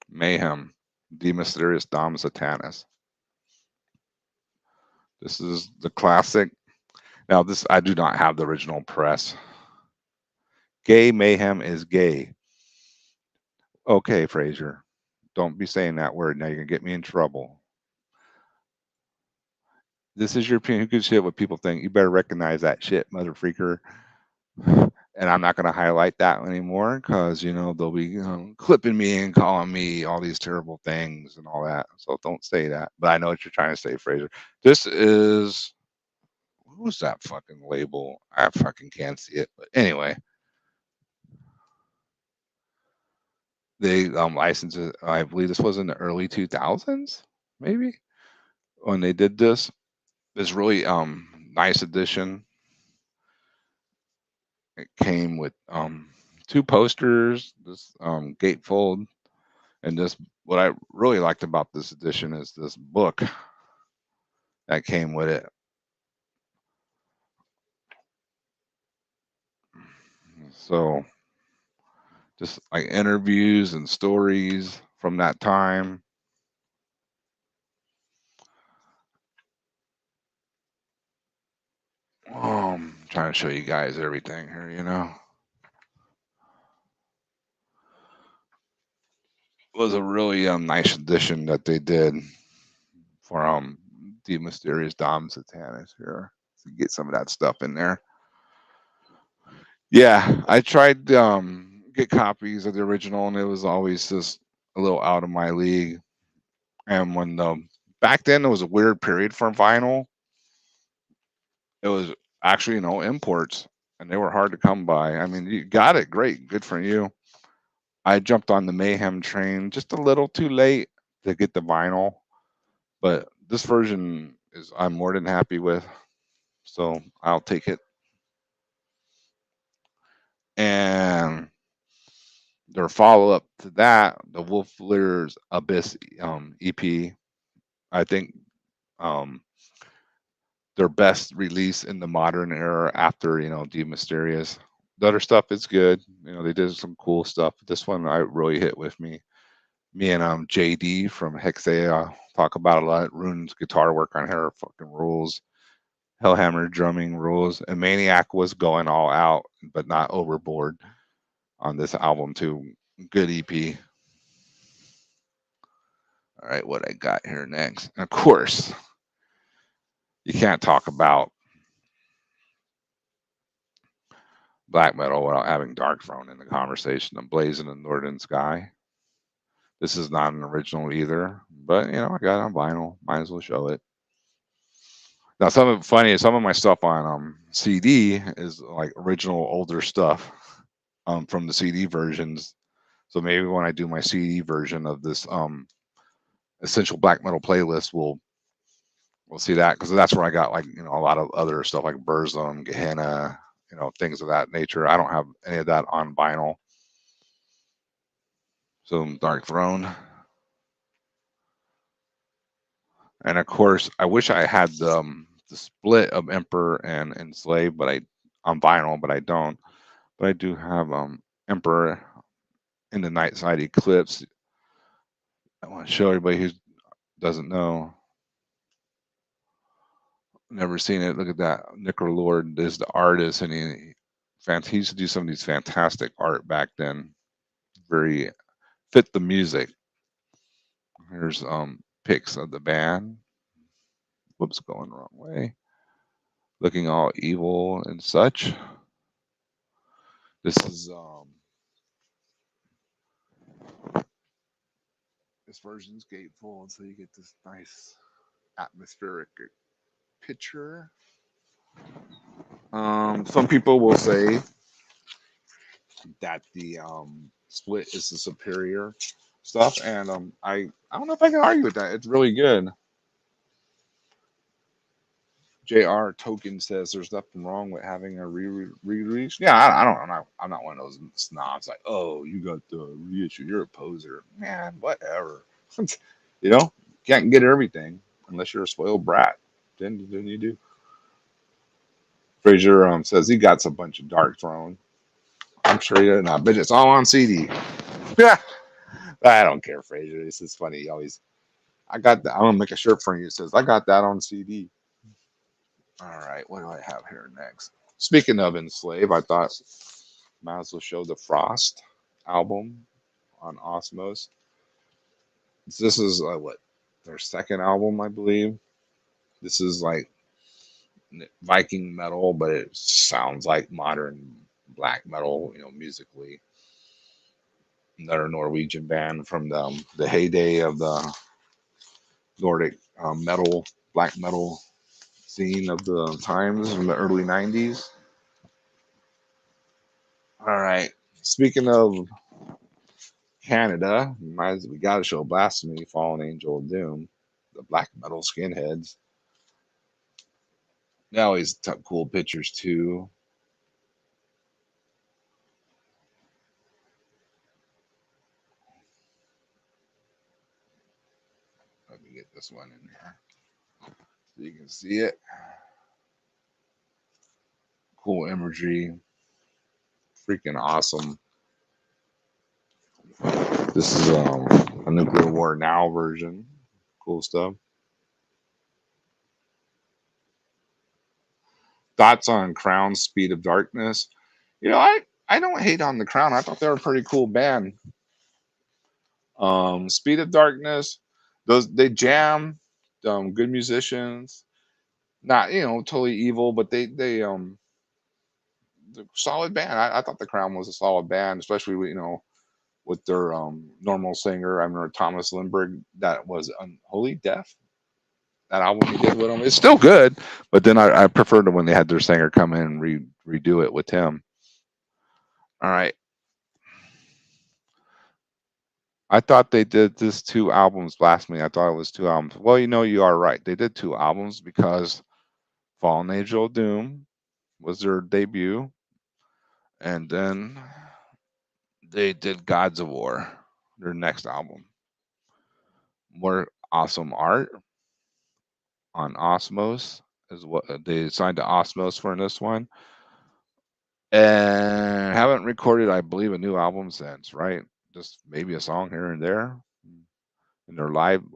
Mayhem, De Mysterious Dom Satanas. This is the classic. Now, I do not have the original press. Gay Mayhem is gay. Okay, Fraser. Don't be saying that word. Now you're going to get me in trouble. This is your opinion. Who gives a shit what people think? You better recognize that shit, mother freaker. And I'm not going to highlight that anymore because, you know, they'll be clipping me and calling me all these terrible things and all that. So don't say that. But I know what you're trying to say, Fraser. This is, who's that fucking label? I fucking can't see it. But anyway, they licensed it. I believe this was in the early 2000s, maybe, when they did this. This really nice edition. It came with two posters, this gatefold, and this. What I really liked about this edition is this book that came with it. So just like interviews and stories from that time. Trying to show you guys everything here, you know. It was a really nice edition that they did for the Mysterious Dom Satanis here. To get some of that stuff in there. Yeah, I tried get copies of the original, and it was always just a little out of my league. And when back then there was a weird period for vinyl, it was actually no imports, and they were hard to come by. I mean, you got it, great, good for you. I jumped on the Mayhem train just a little too late to get the vinyl, but this version is I'm more than happy with, so I'll take it. And their follow up to that, the Wolf Lear's Abyss EP, I think their best release in the modern era after, you know, De Mysterious. The other stuff is good. You know, they did some cool stuff. This one I really hit with me. Me and JD from Hexea talk about a lot. Rune's guitar work on her fucking rules. Hellhammer drumming rules. And Maniac was going all out, but not overboard on this album too. Good EP. All right, what I got here next. And of course, you can't talk about black metal without having Dark Throne in the conversation. I'm blazing in the Northern Sky. This is not an original either, but you know, I got it on vinyl. Might as well show it. Now, some of funny is some of my stuff on CD is like original older stuff from the CD versions. So maybe when I do my CD version of this essential black metal playlist, we'll see that because that's where I got like, you know, a lot of other stuff like Burzum, Gehenna, you know, things of that nature. I don't have any of that on vinyl. So Dark Throne. And of course, I wish I had the split of Emperor and Enslaved, but I on vinyl, but I don't. But I do have Emperor in the Nightside Eclipse. I want to show everybody who doesn't know. Never seen it. Look at that. Necron Lord is the artist, and he used to do some of these fantastic art back then. Very fit the music. Here's pics of the band. Whoops, going the wrong way. Looking all evil and such. This is this version's gatefold, so you get this nice atmospheric picture. Some people will say that the split is the superior stuff, and I don't know if I can argue with that. It's really good. JR Token says there's nothing wrong with having a re-release. Yeah, I don't. I'm not one of those snobs like, oh, you got the reissue. You're a poser. Man, whatever. You know, can't get everything unless you're a spoiled brat. Then you do. Fraser says he got a bunch of Dark Throne. I'm sure he did not, but it's all on CD. Yeah, I don't care, Fraser. This is funny. He always, I got that. I'm gonna make a shirt for you. It says I got that on CD. All right, what do I have here next? Speaking of Enslave, I thought might as well show the Frost album on Osmos. This is what their second album, I believe. This is like Viking metal, but it sounds like modern black metal, musically. Another Norwegian band from the heyday of the Nordic metal, black metal scene of the times in the early 90s. All right. Speaking of Canada, we got to show Blasphemy, Fallen Angel of Doom, the black metal skinheads. They always took cool pictures too. Let me get this one in here so you can see it. Cool imagery, freaking awesome. This is a Nuclear War Now version. Cool stuff. Thoughts on Crown Speed of Darkness? I don't hate on the Crown. I thought they were a pretty cool band. Speed of Darkness, they jam, good musicians. Not totally evil, but they're solid band. I thought the Crown was a solid band, especially with their normal singer. I remember Thomas Lindbergh, that was Unholy Death. That album he did with them, it's still good, but then I preferred it when they had their singer come in and redo it with him. All right. I thought they did this 2 albums. Blasphemy. I thought it was 2 albums. Well, you are right. They did 2 albums because Fallen Angel of Doom was their debut, and then they did Gods of War, their next album. More awesome art on Osmos is what they signed to Osmos for this one, and haven't recorded, I believe, a new album since. Right, just maybe a song here and there, in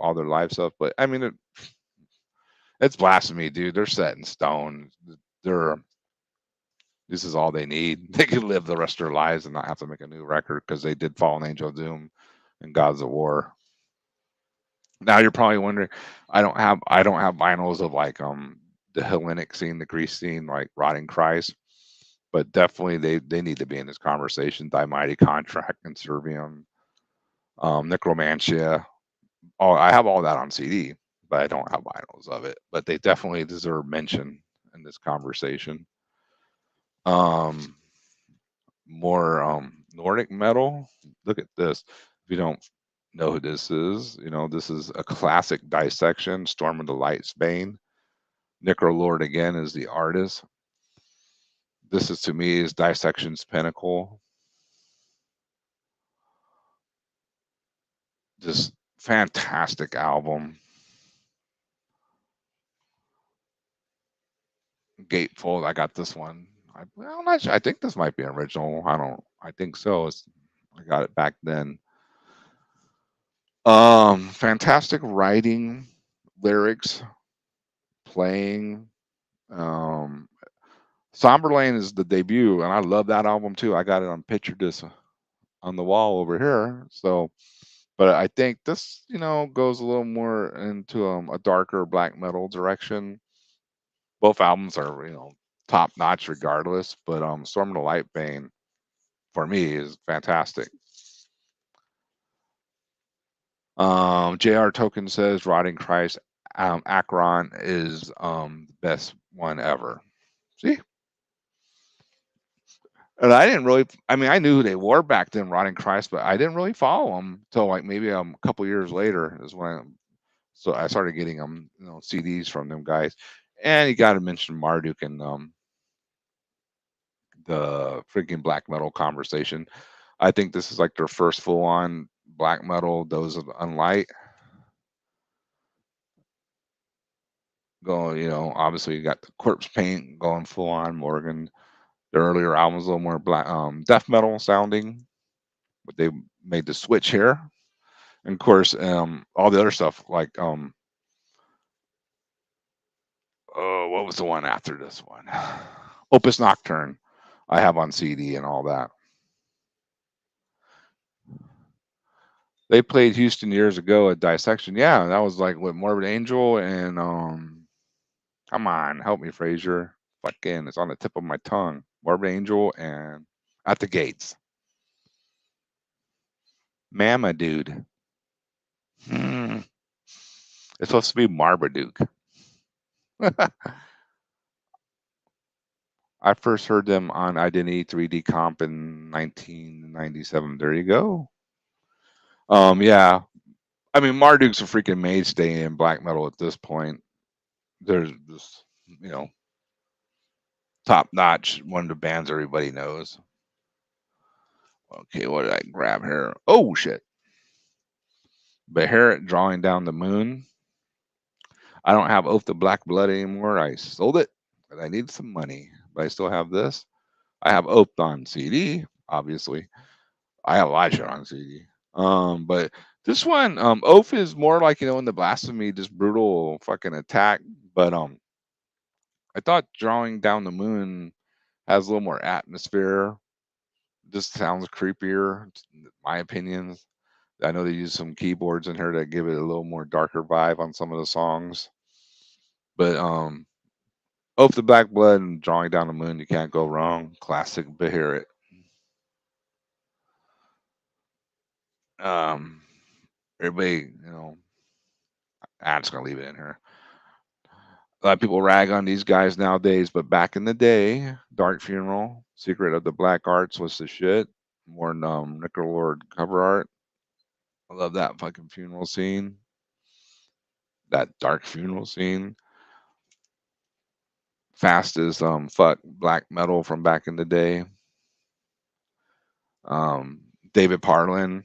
all their live stuff. But I mean, it's Blasphemy, dude. They're set in stone. They're This is all they need. They could live the rest of their lives and not have to make a new record because they did Fallen Angel of Doom and Gods of War. Now you're probably wondering, I don't have vinyls of like the Hellenic scene, the Greece scene, like Rotting Christ, but definitely they need to be in this conversation. Die Mighty Contract and Servium, Necromancia. I have all that on CD, but I don't have vinyls of it. But they definitely deserve mention in this conversation. Um, More Nordic metal. Look at this. If you don't know who this is, this is a classic dissection. Storm of the Light's Bane. Necrolord again is the artist. This is, to me, is dissection's pinnacle. This fantastic album. Gatefold. I got this one. I'm not sure. I think this might be an original. I think so. I got it back then. Fantastic writing, lyrics, playing. Um, Somberlane is the debut, and I love that album too. I got it on picture disc on the wall over here. So, but I think this, goes a little more into a darker black metal direction. Both albums are, top notch regardless. But Storm of the Light Bane for me is fantastic. JR Token says Rotting Christ, Akron is the best one ever. See? And I didn't really, I mean, I knew who they were back then, Rotting Christ, but I didn't really follow them until like maybe a couple years later is when so I started getting them, CDs from them guys. And you got to mention Marduk and the freaking black metal conversation. I think this is like their first full on black metal, those of Unlight. Going, obviously you got the Corpse Paint going full on. Morgan, their earlier albums a little more black, death metal sounding, but they made the switch here. And of course, all the other stuff like oh, what was the one after this one? Opus Nocturne, I have on CD and all that. They played Houston years ago at Dissection. Yeah, that was like with Morbid Angel and Come on, help me, Frazier. Fucking, it's on the tip of my tongue. Morbid Angel and At the Gates. Mama dude. It's supposed to be Marmaduke. I first heard them on Identity 3D Comp in 1997. There you go. Yeah. I mean, Marduke's a freaking mainstay in black metal at this point. There's just, top notch, one of the bands everybody knows. Okay, what did I grab here? Oh, shit. Beharit Drawing Down the Moon. I don't have Oath of Black Blood anymore. I sold it, but I need some money. But I still have this. I have Oath on CD, obviously. I have a lot of shit on CD. But this one, Oath is more like, in the Blasphemy, just brutal fucking attack. But I thought Drawing Down the Moon has a little more atmosphere. Just sounds creepier, in my opinion. I know they use some keyboards in here that give it a little more darker vibe on some of the songs. But Oath of Black Blood and Drawing Down the Moon, you can't go wrong. Classic Beharit. Everybody, I'm just gonna leave it in here. A lot of people rag on these guys nowadays, but back in the day, Dark Funeral, Secret of the Black Arts was the shit. More Necron cover art. I love that fucking funeral scene. That dark funeral scene. Fast as fuck black metal from back in the day. David Parlin.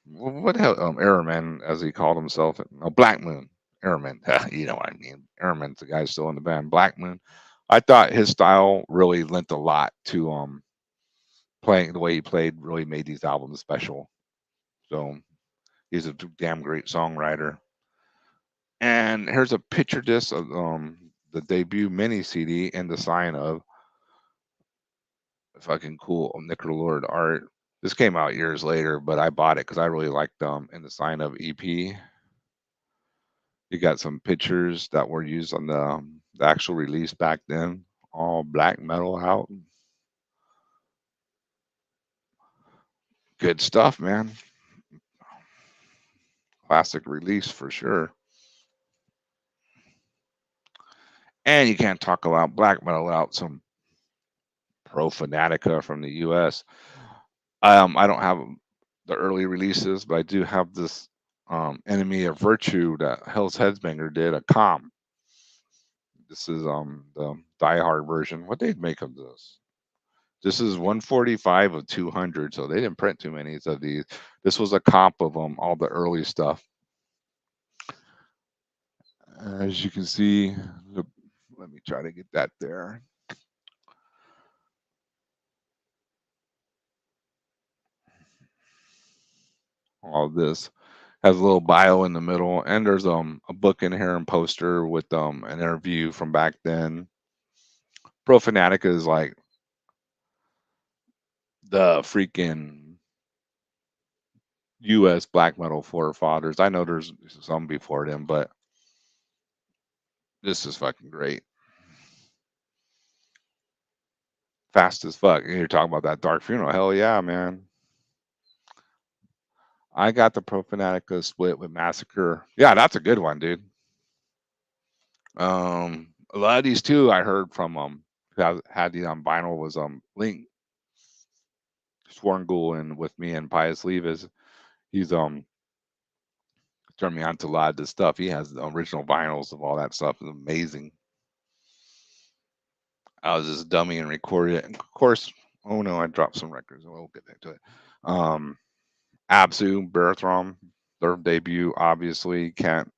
What the hell? Airman, as he called himself. No, Black Moon. Airman. You know what I mean. Airman's the guy still in the band. Black Moon. I thought his style really lent a lot to playing the way he played. Really made these albums special. So he's a damn great songwriter. And here's a picture disc of the debut mini CD and the sign of fucking cool Necron art. This came out years later, but I bought it because I really liked in the sign of EP. You got some pictures that were used on the actual release back then. All black metal out. Good stuff, man. Classic release for sure. And you can't talk about black metal without some Profanatica from the US. I don't have the early releases, but I do have this Enemy of Virtue that Hell's Headsbanger did, a com. This is the Die Hard version. What they'd make of this? This is 145 of 200, so they didn't print too many of these. This was a comp of all the early stuff. As you can see, let me try to get that there. All this has a little bio in the middle, and there's a book in here and poster with an interview from back then. Profanatica is like the freaking U.S. black metal forefathers. I know there's some before them, but this is fucking great. Fast as fuck. And you're talking about that Dark Funeral. Hell yeah, man. I got the Profanatica split with Massacre. Yeah, that's a good one, dude. A lot of these too I heard from who had these on vinyl was Link Swarngul and with me and Pius Levis. He's turned me on to a lot of this stuff. He has the original vinyls of all that stuff. It's amazing. I was just dummy and recorded it. And of course, oh no, I dropped some records. We'll get back to it. Absu, Berthrom, their debut, obviously can't,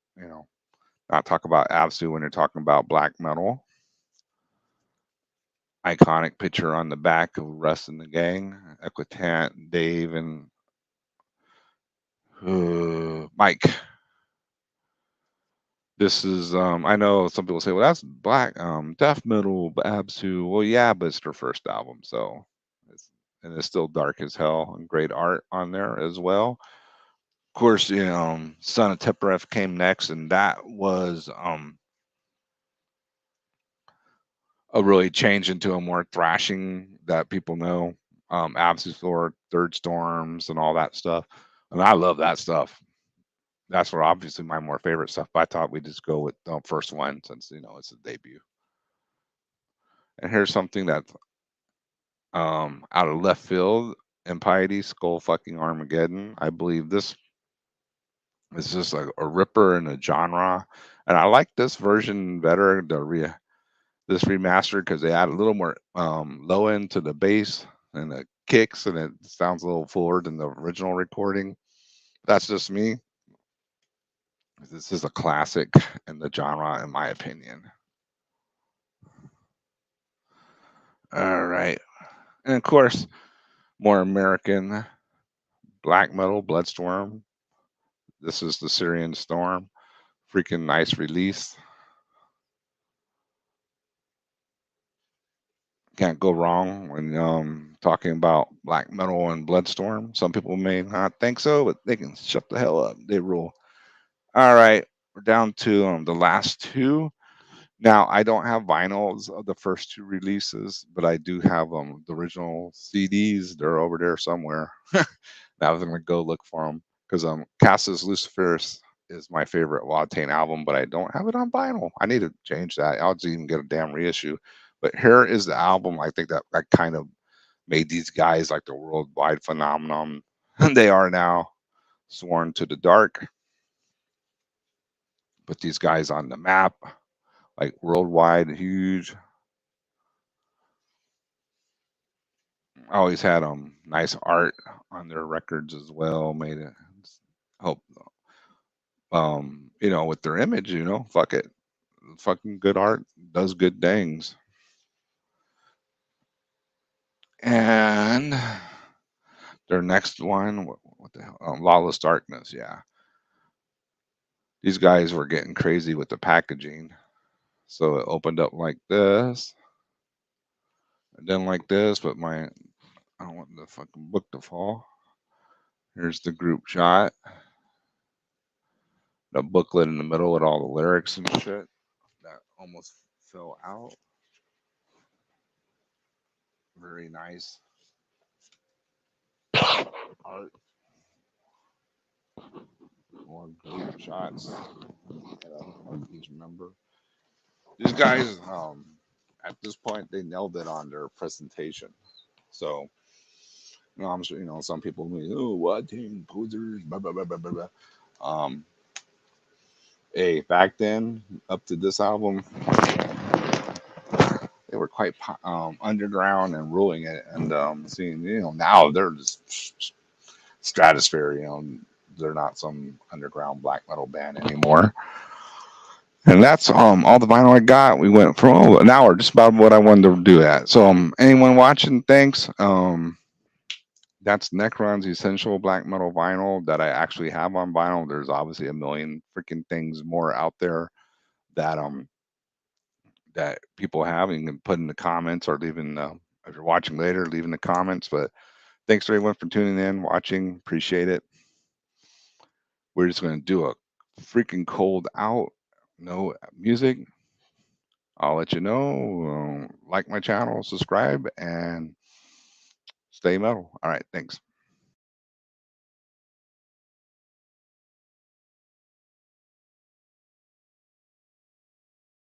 not talk about Absu when you're talking about black metal. Iconic picture on the back of Russ and the gang, Equitant, Dave, and Mike. This is I know some people say, well, that's black death metal, Absu. Well, yeah, but it's their first album, so it's still dark as hell and great art on there as well. Of course, Son of Tepref came next, and that was really change into a more thrashing that people know. Absu, Third Storms, and all that stuff. And I love that stuff. That's where obviously my more favorite stuff. But I thought we'd just go with the first one since it's a debut. And here's something that's out of left field. Impiety, Skull fucking Armageddon. I believe this is just like a ripper in a genre. And I like this version better, this remastered, because they add a little more low end to the bass and the kicks, and it sounds a little fuller than the original recording. That's just me. This is a classic in the genre, in my opinion. All right. And of course, more American black metal, Bloodstorm. This is the Syrian Storm. Freaking nice release. Can't go wrong when talking about black metal and Bloodstorm. Some people may not think so, but they can shut the hell up. They rule. All right, we're down to the last two. Now, I don't have vinyls of the first two releases, but I do have the original CDs. They're over there somewhere. Now I'm gonna go look for them because Cassus Luciferus is my favorite Watain album, but I don't have it on vinyl. I need to change that. I'll just even get a damn reissue. But here is the album. I think that kind of made these guys like the worldwide phenomenon. They are now sworn to the dark. Put these guys on the map, like worldwide, huge. Always had nice art on their records as well. Made it help with their image. Fuck it, fucking good art does good things. And their next one, what the hell? Lawless Darkness. Yeah, these guys were getting crazy with the packaging. So it opened up like this, and then like this. But I don't want the fucking book to fall. Here's the group shot. The booklet in the middle with all the lyrics and shit. That almost fell out. Very nice art. More group shots. Each member. These guys, at this point, they nailed it on their presentation. So, I'm sure some people will be, oh, what team posers, blah blah blah blah blah. Um, hey, back then, up to this album, they were quite underground and ruling it, and seeing now they're just stratosphere. They're not some underground black metal band anymore. And that's all the vinyl I got. We went for an hour, just about what I wanted to do that. So anyone watching, thanks. That's Necron's Essential Black Metal Vinyl that I actually have on vinyl. There's obviously a million freaking things more out there that that people have, and you can put in the comments or leaving if you're watching later, leave in the comments. But thanks to everyone for tuning in, watching. Appreciate it. We're just going to do a freaking cold out. No music. I'll let you know. Like my channel, subscribe, and stay metal. All right. Thanks.